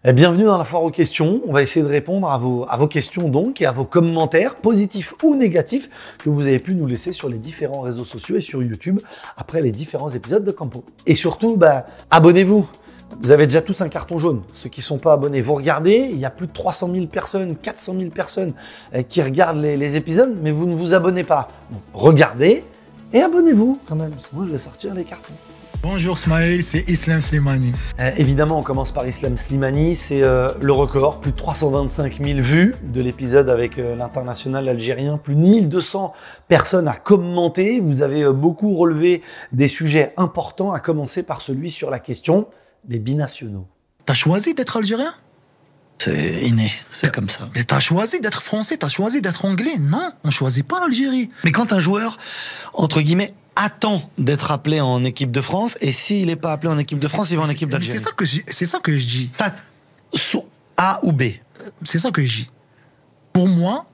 Bienvenue dans la foire aux questions. On va essayer de répondre à vos questions donc et à vos commentaires, positifs ou négatifs, que vous avez pu nous laisser sur les différents réseaux sociaux et sur YouTube après les différents épisodes de Campo. Et surtout, abonnez-vous. Vous avez déjà tous un carton jaune. Ceux qui ne sont pas abonnés, vous regardez. Il y a plus de 300 000 personnes, 400 000 personnes qui regardent les épisodes, mais vous ne vous abonnez pas. Donc, regardez et abonnez-vous quand même. Sinon, je vais sortir les cartons. Bonjour Smaïl, c'est Islam Slimani. Évidemment, on commence par Islam Slimani, c'est le record, plus de 325 000 vues de l'épisode avec l'international algérien, plus de 1200 personnes à commenter. Vous avez beaucoup relevé des sujets importants, à commencer par celui sur la question des binationaux. T'as choisi d'être algérien? C'est inné, c'est comme ça. Mais t'as choisi d'être français, t'as choisi d'être anglais? Non, on choisit pas l'Algérie. Mais quand un joueur, entre guillemets, attend d'être appelé en équipe de France, et s'il n'est pas appelé en équipe de France, il va en équipe d'Algérie. C'est ça que je dis. Ça, A ou B. C'est ça que je dis. Pour moi,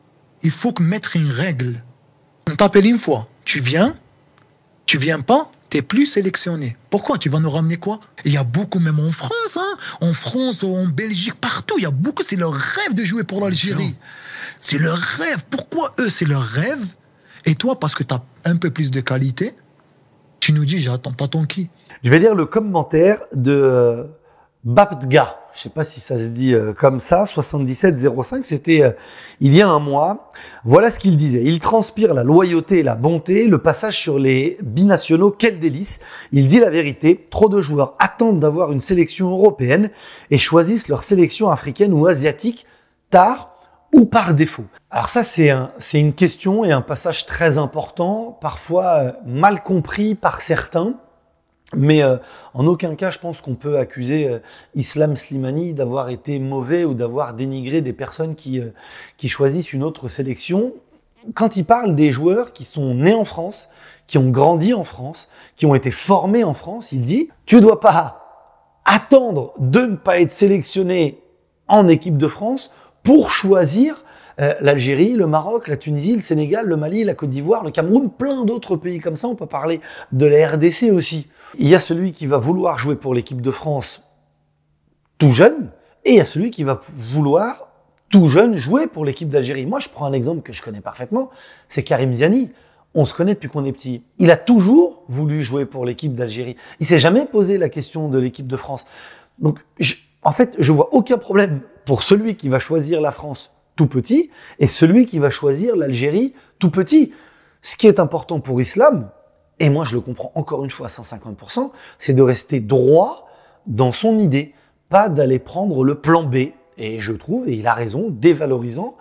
il faut mettre une règle. On t'appelle une fois, tu viens pas, t'es plus sélectionné. Pourquoi? Tu vas nous ramener quoi? Il y a beaucoup, même en France, en France, en Belgique, partout, il y a beaucoup, c'est leur rêve de jouer pour l'Algérie. C'est leur rêve. Pourquoi eux, c'est leur rêve? Et toi, parce que tu as un peu plus de qualité, tu nous dis, t'attends qui? Je vais lire le commentaire de Babdga. Je ne sais pas si ça se dit comme ça, 7705, c'était il y a un mois. Voilà ce qu'il disait. Il transpire la loyauté et la bonté. Le passage sur les binationaux, quel délice. Il dit la vérité. Trop de joueurs attendent d'avoir une sélection européenne et choisissent leur sélection africaine ou asiatique tard ou par défaut. Alors ça, c'est une question et un passage très important, parfois mal compris par certains, mais en aucun cas, je pense qu'on peut accuser Islam Slimani d'avoir été mauvais ou d'avoir dénigré des personnes qui choisissent une autre sélection. Quand il parle des joueurs qui sont nés en France, qui ont grandi en France, qui ont été formés en France, il dit « Tu ne dois pas attendre de ne pas être sélectionné en équipe de France pour choisir l'Algérie, le Maroc, la Tunisie, le Sénégal, le Mali, la Côte d'Ivoire, le Cameroun, plein d'autres pays comme ça. On peut parler de la RDC aussi. Il y a celui qui va vouloir jouer pour l'équipe de France tout jeune et il y a celui qui va vouloir tout jeune jouer pour l'équipe d'Algérie. Moi, je prends un exemple que je connais parfaitement, c'est Karim Ziani. On se connaît depuis qu'on est petit. Il a toujours voulu jouer pour l'équipe d'Algérie. Il s'est jamais posé la question de l'équipe de France. Donc, en fait, je vois aucun problème pour celui qui va choisir la France tout petit et celui qui va choisir l'Algérie tout petit. Ce qui est important pour Islam, et moi je le comprends encore une fois à 150%, c'est de rester droit dans son idée, pas d'aller prendre le plan B. Et je trouve, et il a raison, dévalorisant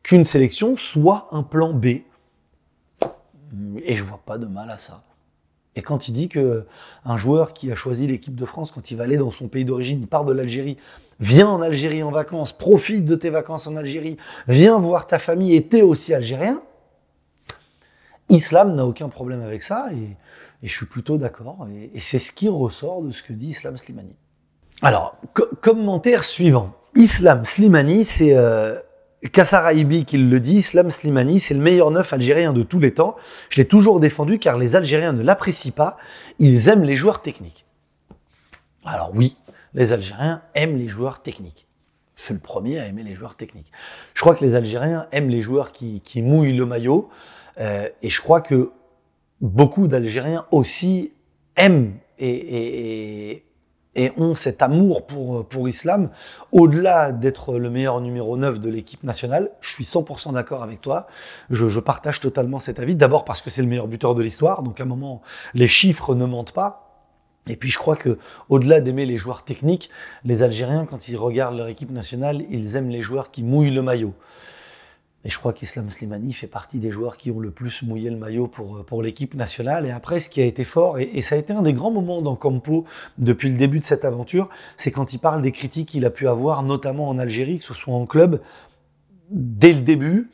qu'une sélection soit un plan B. Et je vois pas de mal à ça. Et quand il dit que un joueur qui a choisi l'équipe de France, quand il va aller dans son pays d'origine, il part de l'Algérie, viens en Algérie en vacances, profite de tes vacances en Algérie, viens voir ta famille et t'es aussi algérien, Islam n'a aucun problème avec ça et je suis plutôt d'accord. Et c'est ce qui ressort de ce que dit Islam Slimani. Alors, commentaire suivant. Islam Slimani, c'est Kassaraibi qui le dit, Islam Slimani, c'est le meilleur neuf algérien de tous les temps. Je l'ai toujours défendu car les Algériens ne l'apprécient pas. Ils aiment les joueurs techniques. Alors oui, les Algériens aiment les joueurs techniques. Je suis le premier à aimer les joueurs techniques. Je crois que les Algériens aiment les joueurs qui mouillent le maillot. Et je crois que beaucoup d'Algériens aussi aiment et ont cet amour pour Islam, au-delà d'être le meilleur numéro 9 de l'équipe nationale. Je suis 100% d'accord avec toi. Je partage totalement cet avis. D'abord parce que c'est le meilleur buteur de l'histoire. Donc à un moment, les chiffres ne mentent pas. Et puis je crois que au-delà d'aimer les joueurs techniques, les Algériens, quand ils regardent leur équipe nationale, ils aiment les joueurs qui mouillent le maillot. Et je crois qu'Islam Slimani fait partie des joueurs qui ont le plus mouillé le maillot pour l'équipe nationale. Et après, ce qui a été fort, et ça a été un des grands moments dans Campo depuis le début de cette aventure, c'est quand il parle des critiques qu'il a pu avoir, notamment en Algérie, que ce soit en club, dès le début,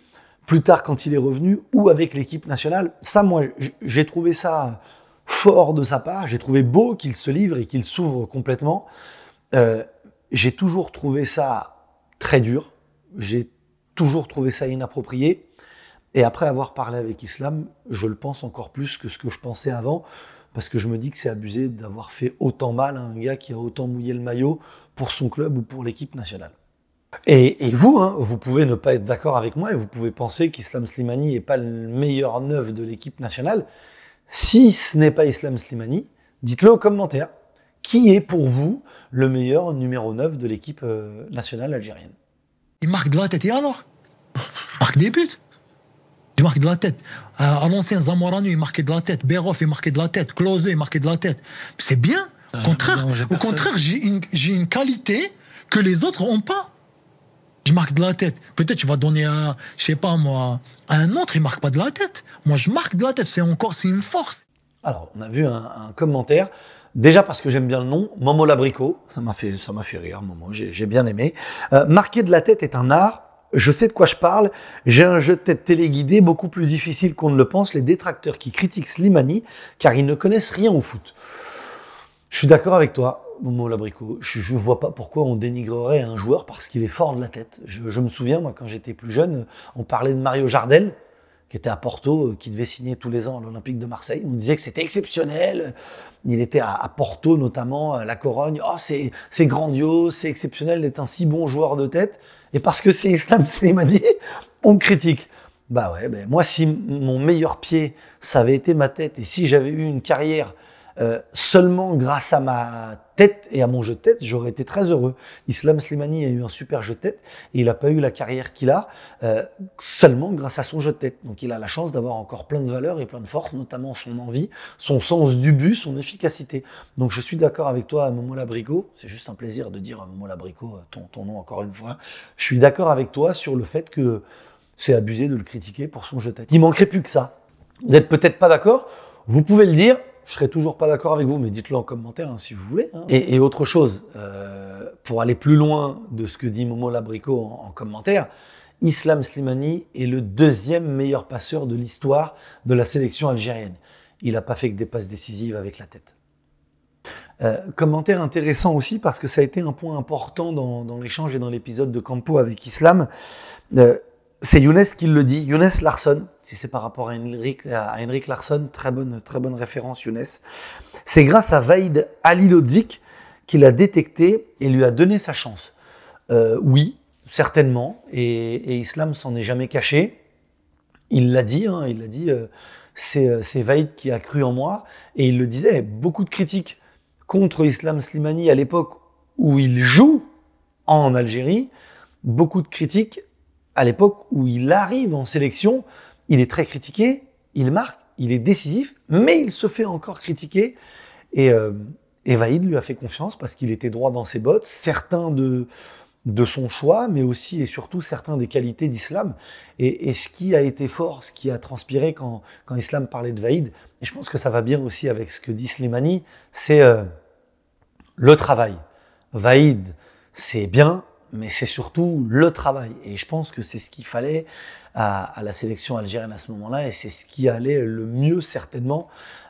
plus tard quand il est revenu, ou avec l'équipe nationale. Ça, moi, j'ai trouvé ça fort de sa part. J'ai trouvé beau qu'il se livre et qu'il s'ouvre complètement. J'ai toujours trouvé ça très dur. J'ai toujours trouvé ça inapproprié. Et après avoir parlé avec Islam, je le pense encore plus que ce que je pensais avant, parce que je me dis que c'est abusé d'avoir fait autant mal à un gars qui a autant mouillé le maillot pour son club ou pour l'équipe nationale. Et vous, hein, vous pouvez ne pas être d'accord avec moi et vous pouvez penser qu'Islam Slimani n'est pas le meilleur neuf de l'équipe nationale. Si ce n'est pas Islam Slimani, dites-le en commentaire. Qui est pour vous le meilleur numéro 9 de l'équipe nationale algérienne? Il marque de la tête, et alors? Il marque des buts. Il marque de la tête. À l'ancien Zamorano, il marquait de la tête. Berhoff, il marquait de la tête. Klose, il marquait de la tête. C'est bien. Au contraire, j'ai une qualité que les autres n'ont pas. Je marque de la tête. Peut-être tu vas donner à, je sais pas moi, à un autre, il marque pas de la tête. Moi, je marque de la tête. C'est une force. Alors, on a vu un commentaire. Déjà parce que j'aime bien le nom, Momo Labrico. Ça m'a fait rire, Momo. J'ai bien aimé. Marquer de la tête est un art. Je sais de quoi je parle. J'ai un jeu de tête téléguidé beaucoup plus difficile qu'on ne le pense. Les détracteurs qui critiquent Slimani, car ils ne connaissent rien au foot. Je suis d'accord avec toi, Momo Labrico. Je ne vois pas pourquoi on dénigrerait un joueur parce qu'il est fort de la tête. Je me souviens, moi, quand j'étais plus jeune, on parlait de Mario Jardel, qui était à Porto, qui devait signer tous les ans à l'Olympique de Marseille. On disait que c'était exceptionnel. Il était à Porto, notamment, à la Corogne. Oh, c'est grandiose, c'est exceptionnel d'être un si bon joueur de tête. Et parce que c'est Islam Slimani, on le critique. Bah ouais, moi, si mon meilleur pied, ça avait été ma tête, et si j'avais eu une carrière seulement grâce à ma tête et à mon jeu de tête, j'aurais été très heureux. Islam Slimani a eu un super jeu de tête et il n'a pas eu la carrière qu'il a seulement grâce à son jeu de tête. Donc il a la chance d'avoir encore plein de valeurs et plein de force, notamment son envie, son sens du but, son efficacité. Donc je suis d'accord avec toi, Momo Labrico. C'est juste un plaisir de dire Momo Labrico, ton nom encore une fois. Je suis d'accord avec toi sur le fait que c'est abusé de le critiquer pour son jeu de tête. Il manquerait plus que ça. Vous n'êtes peut-être pas d'accord, vous pouvez le dire. Je serai toujours pas d'accord avec vous, mais dites-le en commentaire si vous voulez. Et autre chose, pour aller plus loin de ce que dit Momo Labrico en commentaire, Islam Slimani est le deuxième meilleur passeur de l'histoire de la sélection algérienne. Il n'a pas fait que des passes décisives avec la tête. Commentaire intéressant aussi parce que ça a été un point important dans l'échange et dans l'épisode de Campo avec Islam. C'est Younes qui le dit, Younes Larsson. Si c'est par rapport à Henrik Larsson, très bonne référence, Younes. C'est grâce à Vaïd Halilhodžić qu'il a détecté et lui a donné sa chance. Oui, certainement, et Islam s'en est jamais caché. Il l'a dit, c'est Vaïd qui a cru en moi, et il le disait, beaucoup de critiques contre Islam Slimani à l'époque où il joue en Algérie, beaucoup de critiques à l'époque où il arrive en sélection. Il est très critiqué, il marque, il est décisif, mais il se fait encore critiquer. Et Vaïd lui a fait confiance parce qu'il était droit dans ses bottes, certain de son choix, mais aussi et surtout certain des qualités d'Islam. Et ce qui a été fort, ce qui a transpiré quand Islam parlait de Vaïd, et je pense que ça va bien aussi avec ce que dit Slimani, c'est le travail. Vaïd, c'est bien, mais c'est surtout le travail. Et je pense que c'est ce qu'il fallait à la sélection algérienne à ce moment-là, et c'est ce qui allait le mieux certainement,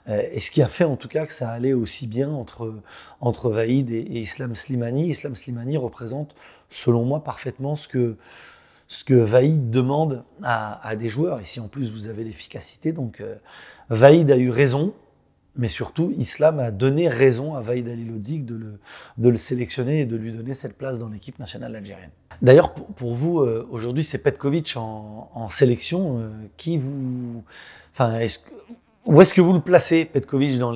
et ce qui a fait en tout cas que ça allait aussi bien entre Vaïd et Islam Slimani. Islam Slimani représente, selon moi, parfaitement ce que Vaïd demande à des joueurs. Et si en plus vous avez l'efficacité, donc Vaïd a eu raison, mais surtout, Islam a donné raison à Vaïd Halilhodžić de le sélectionner et de lui donner cette place dans l'équipe nationale algérienne. D'ailleurs, pour vous, aujourd'hui, c'est Petković en sélection. Où est-ce que vous le placez, Petković, dans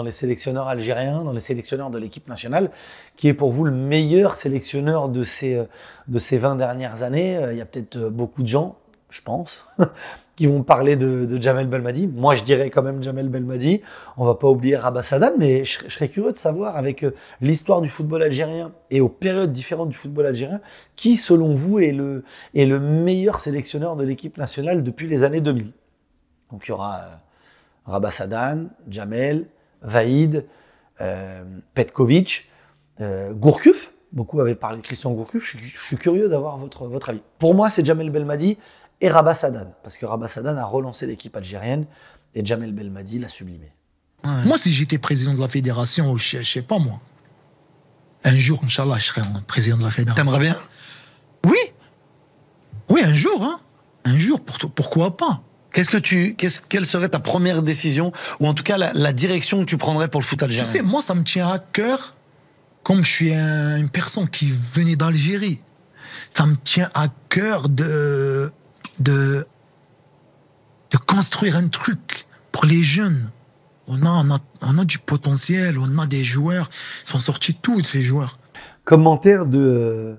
les sélectionneurs algériens, dans les sélectionneurs de l'équipe nationale, qui est pour vous le meilleur sélectionneur de ces 20 dernières années? Il y a peut-être beaucoup de gens, je pense, qui vont parler de Djamel Belmadi. Moi, je dirais quand même Djamel Belmadi. On va pas oublier Rabah Sadan, mais je serais curieux de savoir, avec l'histoire du football algérien et aux périodes différentes du football algérien, qui, selon vous, est le meilleur sélectionneur de l'équipe nationale depuis les années 2000. Donc, il y aura Rabah Sadan, Djamel, Vaïd, Petković, Gourcuff. Beaucoup avaient parlé de Christian Gourcuff. Je suis curieux d'avoir votre avis. Pour moi, c'est Djamel Belmadi et Rabah Sadan, parce que Rabah Sadan a relancé l'équipe algérienne et Djamel Belmadi l'a sublimé. Ouais. Moi, si j'étais président de la fédération, je sais pas moi, un jour, Inch'Allah, je serais président de la fédération. T'aimerais bien? Oui, un jour, hein. Un jour, pourquoi pas? Quelle serait ta première décision, ou en tout cas la direction que tu prendrais pour le foot algérien? Tu sais, moi, ça me tient à cœur comme je suis une personne qui venait d'Algérie, ça me tient à cœur de construire un truc pour les jeunes. On a du potentiel, on a des joueurs, ils sont sortis tous ces joueurs. Commentaire de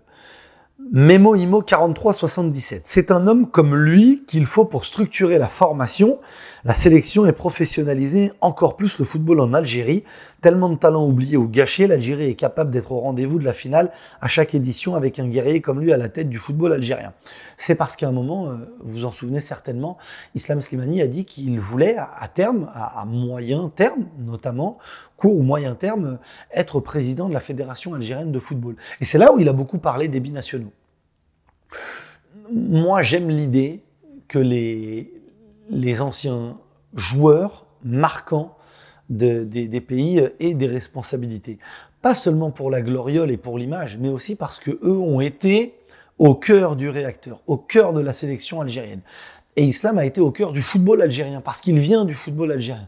Memo Imo 4377. C'est un homme comme lui qu'il faut pour structurer la formation, la sélection et professionnaliser encore plus le football en Algérie. Tellement de talents oubliés ou gâchés, l'Algérie est capable d'être au rendez-vous de la finale à chaque édition avec un guerrier comme lui à la tête du football algérien. C'est parce qu'à un moment, vous vous en souvenez certainement, Islam Slimani a dit qu'il voulait à terme, à moyen terme notamment, court ou moyen terme, être président de la Fédération algérienne de football. Et c'est là où il a beaucoup parlé des binationaux. Moi, j'aime l'idée que les anciens joueurs marquants des pays aient des responsabilités. Pas seulement pour la gloriole et pour l'image, mais aussi parce que eux ont été au cœur du réacteur, au cœur de la sélection algérienne. Et Islam a été au cœur du football algérien, parce qu'il vient du football algérien.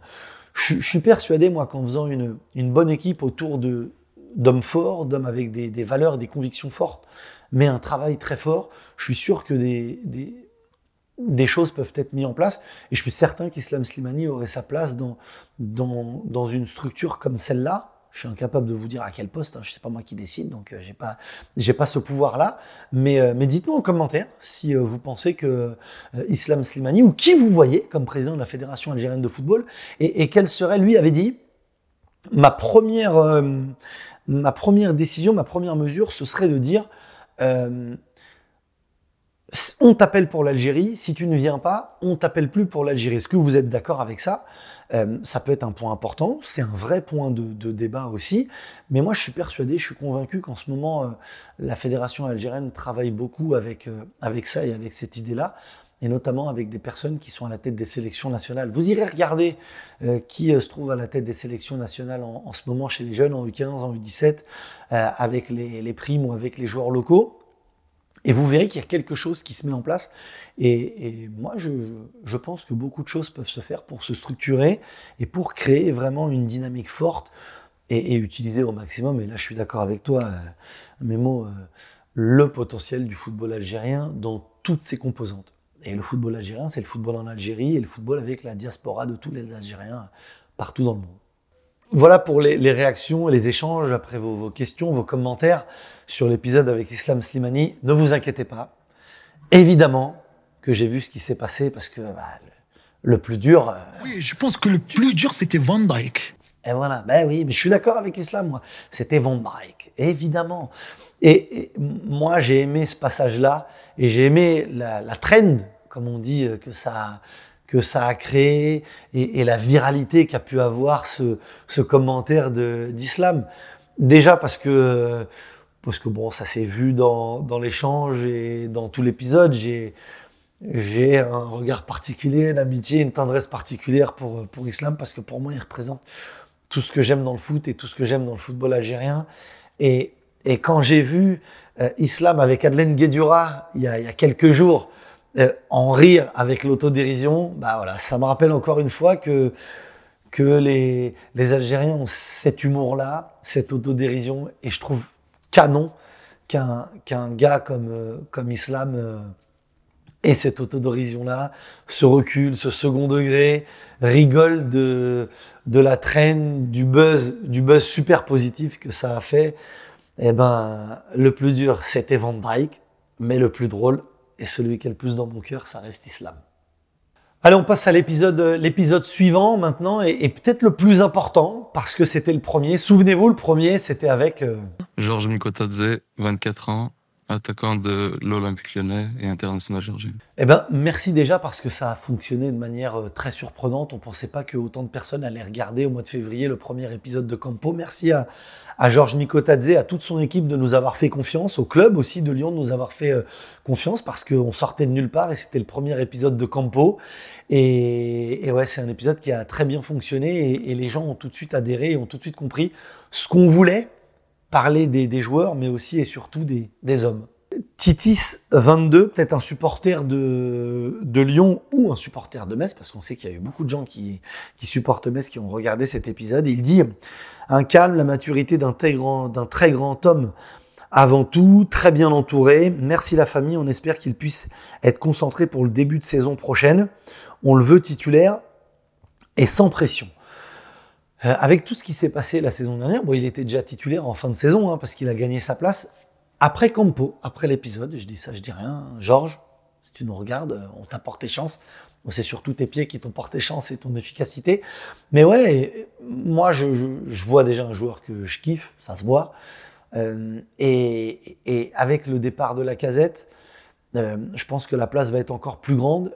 Je suis persuadé, moi, qu'en faisant une bonne équipe autour d'hommes forts, d'hommes avec des valeurs, des convictions fortes, mais un travail très fort, je suis sûr que des choses peuvent être mises en place. Et je suis certain qu'Islam Slimani aurait sa place dans une structure comme celle-là. Je suis incapable de vous dire à quel poste, hein, je sais pas moi qui décide, donc j'ai pas ce pouvoir-là. Mais dites-nous en commentaire si vous pensez que Islam Slimani, ou qui vous voyez comme président de la Fédération algérienne de football, et quelle serait, lui avait dit, ma première décision, ma première mesure, ce serait de dire on t'appelle pour l'Algérie, si tu ne viens pas, on t'appelle plus pour l'Algérie. Est-ce que vous êtes d'accord avec ça? Ça peut être un point important, c'est un vrai point de débat aussi, mais moi je suis persuadé, je suis convaincu qu'en ce moment, la Fédération algérienne travaille beaucoup avec ça et avec cette idée-là, et notamment avec des personnes qui sont à la tête des sélections nationales. Vous irez regarder qui se trouve à la tête des sélections nationales en ce moment chez les jeunes, en U15, en U17, avec les primes ou avec les joueurs locaux. Et vous verrez qu'il y a quelque chose qui se met en place. Et moi, je pense que beaucoup de choses peuvent se faire pour se structurer et pour créer vraiment une dynamique forte et utiliser au maximum, et là je suis d'accord avec toi, Memo, le potentiel du football algérien dans toutes ses composantes. Et le football algérien, c'est le football en Algérie et le football avec la diaspora de tous les Algériens partout dans le monde. Voilà pour les réactions et les échanges après vos questions, vos commentaires sur l'épisode avec Islam Slimani. Ne vous inquiétez pas. Évidemment que j'ai vu ce qui s'est passé parce que le plus dur... Oui, je pense que le plus dur, c'était Van Dijk. Et voilà, ben oui, mais je suis d'accord avec Islam, moi. C'était Van Dijk, évidemment. Et moi, j'ai aimé ce passage-là et j'ai aimé la trend, comme on dit, que ça a créé et la viralité qu'a pu avoir ce commentaire d'Islam. Déjà parce que bon, ça s'est vu dans l'échange et dans tout l'épisode. J'ai un regard particulier, une amitié, une tendresse particulière pour Islam, parce que pour moi, il représente tout ce que j'aime dans le foot et tout ce que j'aime dans le football algérien. Et quand j'ai vu Islam avec Adlen Guedioura il y a quelques jours, en rire avec l'autodérision, voilà, ça me rappelle encore une fois que les Algériens ont cet humour-là, cette autodérision, et je trouve canon qu'un gars comme Islam ait cette autodérision-là, ce recul, ce second degré, rigole de la traîne, du buzz super positif que ça a fait. Le plus dur, c'était Van Dijk, mais le plus drôle, et celui qui est le plus dans mon cœur, ça reste Islam. Allez, on passe à l'épisode suivant maintenant, et peut-être le plus important, parce que c'était le premier. Souvenez-vous, le premier, c'était avec... Georges Mikotadze, 24 ans, attaquant de l'Olympique Lyonnais et international géorgien. Merci déjà, parce que ça a fonctionné de manière très surprenante. On pensait pas que autant de personnes allaient regarder au mois de février le premier épisode de Campo. Merci à Georges Mikotadze, à toute son équipe de nous avoir fait confiance, au club aussi de Lyon de nous avoir fait confiance, parce qu'on sortait de nulle part et c'était le premier épisode de Campo. Et ouais, c'est un épisode qui a très bien fonctionné et les gens ont tout de suite adhéré et ont tout de suite compris ce qu'on voulait, parler des joueurs, mais aussi et surtout des hommes. Titis22, peut-être un supporter de Lyon ou un supporter de Metz, parce qu'on sait qu'il y a eu beaucoup de gens qui supportent Metz qui ont regardé cet épisode. Il dit « Un calme, la maturité d'un très grand homme avant tout, très bien entouré. Merci la famille, on espère qu'il puisse être concentré pour le début de saison prochaine. On le veut titulaire et sans pression. » Avec tout ce qui s'est passé la saison dernière, bon, il était déjà titulaire en fin de saison, hein, parce qu'il a gagné sa place. Après Campo, après l'épisode, je dis ça, je dis rien. Georges, si tu nous regardes, on t'a porté chance. Bon, c'est surtout tes pieds qui t'ont porté chance et ton efficacité. Mais ouais, moi, je vois déjà un joueur que je kiffe, ça se voit. Et avec le départ de Lacazette, je pense que la place va être encore plus grande.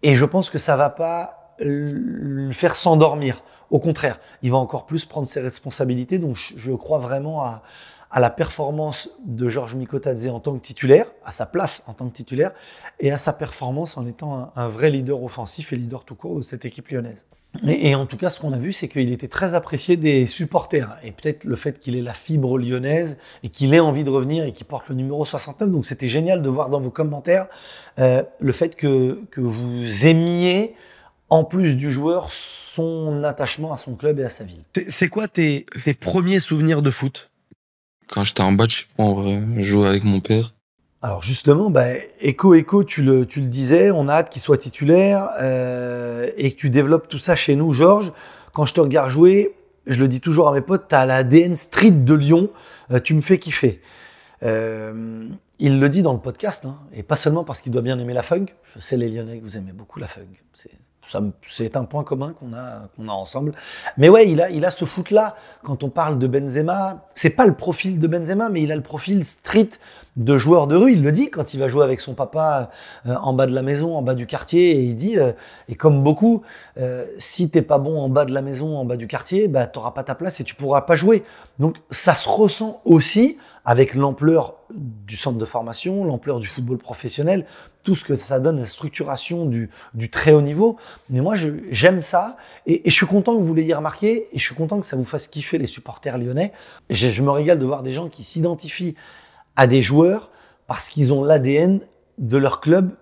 Et je pense que ça va pas le faire s'endormir. Au contraire, il va encore plus prendre ses responsabilités. Donc, je crois vraiment à la performance de Georges Mikotadze en tant que titulaire, à sa place en tant que titulaire, et à sa performance en étant un vrai leader offensif et leader tout court de cette équipe lyonnaise. Et en tout cas, ce qu'on a vu, c'est qu'il était très apprécié des supporters. Et peut-être le fait qu'il ait la fibre lyonnaise et qu'il ait envie de revenir et qu'il porte le numéro 69. Donc c'était génial de voir dans vos commentaires le fait que vous aimiez, en plus du joueur, son attachement à son club et à sa ville. C'est quoi tes premiers souvenirs de foot? Quand j'étais en bas, en vrai, je jouais avec mon père. Alors justement, Echo, tu le disais, on a hâte qu'il soit titulaire et que tu développes tout ça chez nous, Georges. Quand je te regarde jouer, je le dis toujours à mes potes, tu as l'ADN street de Lyon, tu me fais kiffer. Il le dit dans le podcast, hein, et pas seulement parce qu'il doit bien aimer la funk. Je sais les Lyonnais que vous aimez beaucoup la funk. C'est un point commun qu'on a ensemble. Mais ouais, il a ce foot-là. Quand on parle de Benzema, c'est pas le profil de Benzema, mais il a le profil street de joueur de rue. Il le dit quand il va jouer avec son papa en bas de la maison, en bas du quartier, et il dit, et comme beaucoup, si t'es pas bon en bas de la maison, en bas du quartier, t'auras pas ta place et tu pourras pas jouer. Donc ça se ressent aussi avec l'ampleur du centre de formation, l'ampleur du football professionnel, tout ce que ça donne, la structuration du très haut niveau. Mais moi, j'aime ça et je suis content que vous l'ayez remarqué et je suis content que ça vous fasse kiffer les supporters lyonnais. Je me régale de voir des gens qui s'identifient à des joueurs parce qu'ils ont l'ADN de leur club,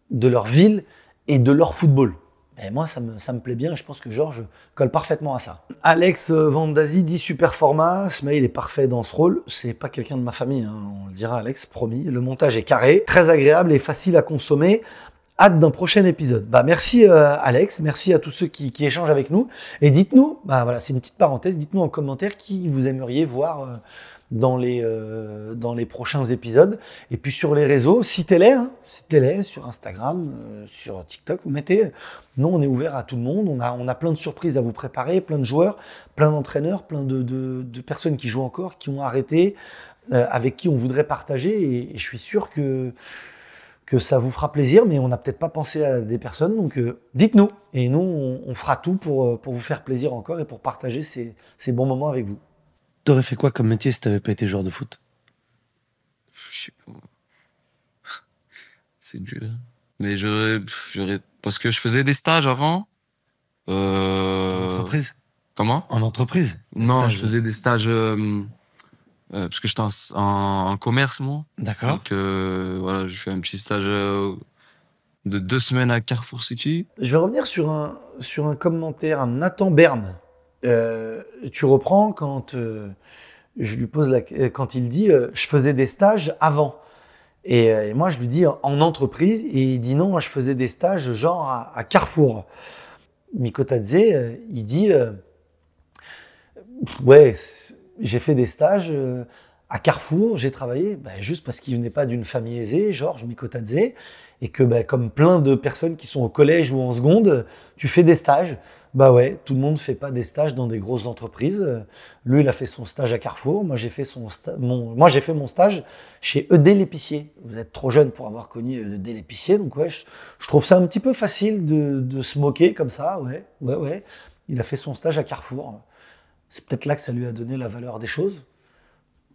de leur ville et de leur football. Et moi, ça me plaît bien et je pense que Georges colle parfaitement à ça. Alex Vandazi dit super format, Smaïl est parfait dans ce rôle. C'est pas quelqu'un de ma famille, hein, on le dira Alex, promis. Le montage est carré, très agréable et facile à consommer. Hâte d'un prochain épisode. Merci Alex, merci à tous ceux qui échangent avec nous. Et dites-nous, voilà, c'est une petite parenthèse, dites-nous en commentaire qui vous aimeriez voir dans les prochains épisodes. Et puis sur les réseaux, citez-les sur Instagram, sur TikTok, vous mettez. Nous, on est ouvert à tout le monde. On a plein de surprises à vous préparer, plein de joueurs, plein d'entraîneurs, plein de personnes qui jouent encore, qui ont arrêté, avec qui on voudrait partager. Et je suis sûr que ça vous fera plaisir, mais on n'a peut-être pas pensé à des personnes. Donc dites-nous. Et nous, on fera tout pour vous faire plaisir encore et pour partager ces bons moments avec vous. T'aurais fait quoi comme métier si t'avais pas été joueur de foot? Je sais pas. C'est dur. Mais j'aurais... Parce que je faisais des stages avant. En entreprise? Comment? En entreprise? Non, je faisais des stages... parce que j'étais en commerce, moi. D'accord. Donc, voilà, j'ai fait un petit stage de 2 semaines à Carrefour City. Je vais revenir sur un commentaire, Nathan Berne. Tu reprends quand je lui pose quand il dit je faisais des stages avant et moi je lui dis en entreprise et il dit non, je faisais des stages genre à Carrefour. Mikotadze il dit ouais, j'ai fait des stages à Carrefour, j'ai travaillé juste parce qu'il venait pas d'une famille aisée, Georges Mikotadze, et que comme plein de personnes qui sont au collège ou en seconde, tu fais des stages. Ouais, tout le monde fait pas des stages dans des grosses entreprises. Lui, il a fait son stage à Carrefour. Moi, j'ai fait mon stage chez ED l'épicier. Vous êtes trop jeune pour avoir connu ED l'épicier, donc ouais, je trouve ça un petit peu facile de se moquer comme ça. Ouais. Il a fait son stage à Carrefour. C'est peut-être là que ça lui a donné la valeur des choses.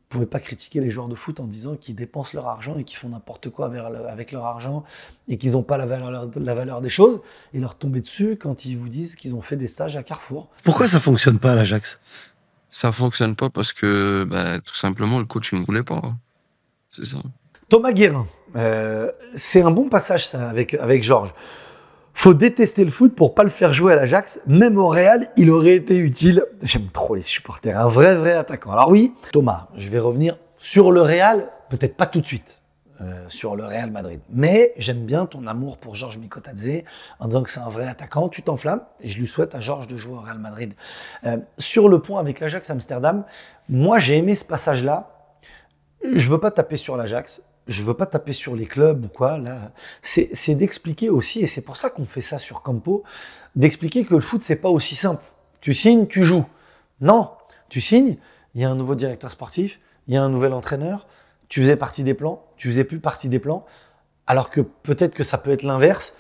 Vous pouvez pas critiquer les joueurs de foot en disant qu'ils dépensent leur argent et qu'ils font n'importe quoi avec leur argent et qu'ils n'ont pas la valeur des choses et leur tomber dessus quand ils vous disent qu'ils ont fait des stages à Carrefour. Pourquoi ça fonctionne pas à l'Ajax? Ça fonctionne pas parce que tout simplement le coach ne voulait pas. C'est ça. Thomas Guérin, c'est un bon passage ça avec Georges. Faut détester le foot pour pas le faire jouer à l'Ajax. Même au Real, il aurait été utile. J'aime trop les supporters, un vrai attaquant. Alors oui, Thomas, je vais revenir sur le Real, peut-être pas tout de suite, sur le Real Madrid. Mais j'aime bien ton amour pour Georges Mikotadze, en disant que c'est un vrai attaquant. Tu t'enflammes, et je lui souhaite à Georges de jouer au Real Madrid. Sur le point avec l'Ajax Amsterdam, moi j'ai aimé ce passage-là. Je veux pas taper sur l'Ajax. Je veux pas taper sur les clubs ou quoi, là. C'est d'expliquer aussi, et c'est pour ça qu'on fait ça sur Campo, d'expliquer que le foot, c'est pas aussi simple. Tu signes, tu joues. Non, tu signes, il y a un nouveau directeur sportif, il y a un nouvel entraîneur, tu faisais partie des plans, tu faisais plus partie des plans, alors que peut-être que ça peut être l'inverse.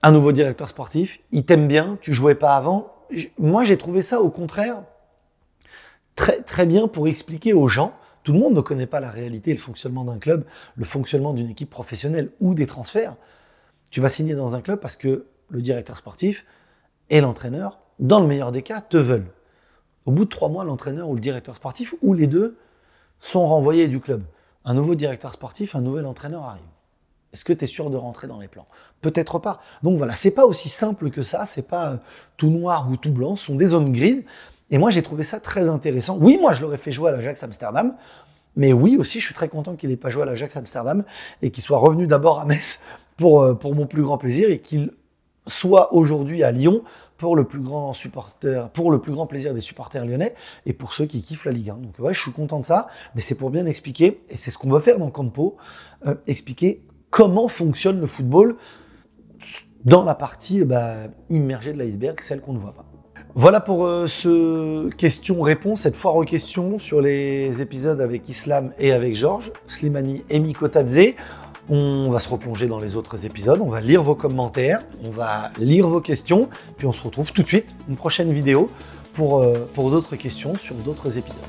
Un nouveau directeur sportif, il t'aime bien, tu jouais pas avant. Moi, j'ai trouvé ça, au contraire, très bien pour expliquer aux gens. Tout le monde ne connaît pas la réalité et le fonctionnement d'un club, le fonctionnement d'une équipe professionnelle ou des transferts. Tu vas signer dans un club parce que le directeur sportif et l'entraîneur, dans le meilleur des cas, te veulent. Au bout de 3 mois, l'entraîneur ou le directeur sportif, ou les deux, sont renvoyés du club. Un nouveau directeur sportif, un nouvel entraîneur arrive. Est-ce que tu es sûr de rentrer dans les plans? Peut-être pas. Donc voilà, c'est pas aussi simple que ça, c'est pas tout noir ou tout blanc, ce sont des zones grises. Et moi, j'ai trouvé ça très intéressant. Oui, moi, je l'aurais fait jouer à l'Ajax Amsterdam. Mais oui, aussi, je suis très content qu'il n'ait pas joué à l'Ajax Amsterdam et qu'il soit revenu d'abord à Metz pour mon plus grand plaisir et qu'il soit aujourd'hui à Lyon pour le plus grand plaisir des supporters lyonnais et pour ceux qui kiffent la Ligue 1. Donc ouais, je suis content de ça, mais c'est pour bien expliquer, et c'est ce qu'on va faire dans Campo, expliquer comment fonctionne le football dans la partie immergée de l'iceberg, celle qu'on ne voit pas. Voilà pour ce question-réponse, cette foire aux questions sur les épisodes avec Islam et avec Georges, Slimani et Mikotadze. On va se replonger dans les autres épisodes, on va lire vos commentaires, on va lire vos questions, puis on se retrouve tout de suite, une prochaine vidéo pour d'autres questions sur d'autres épisodes.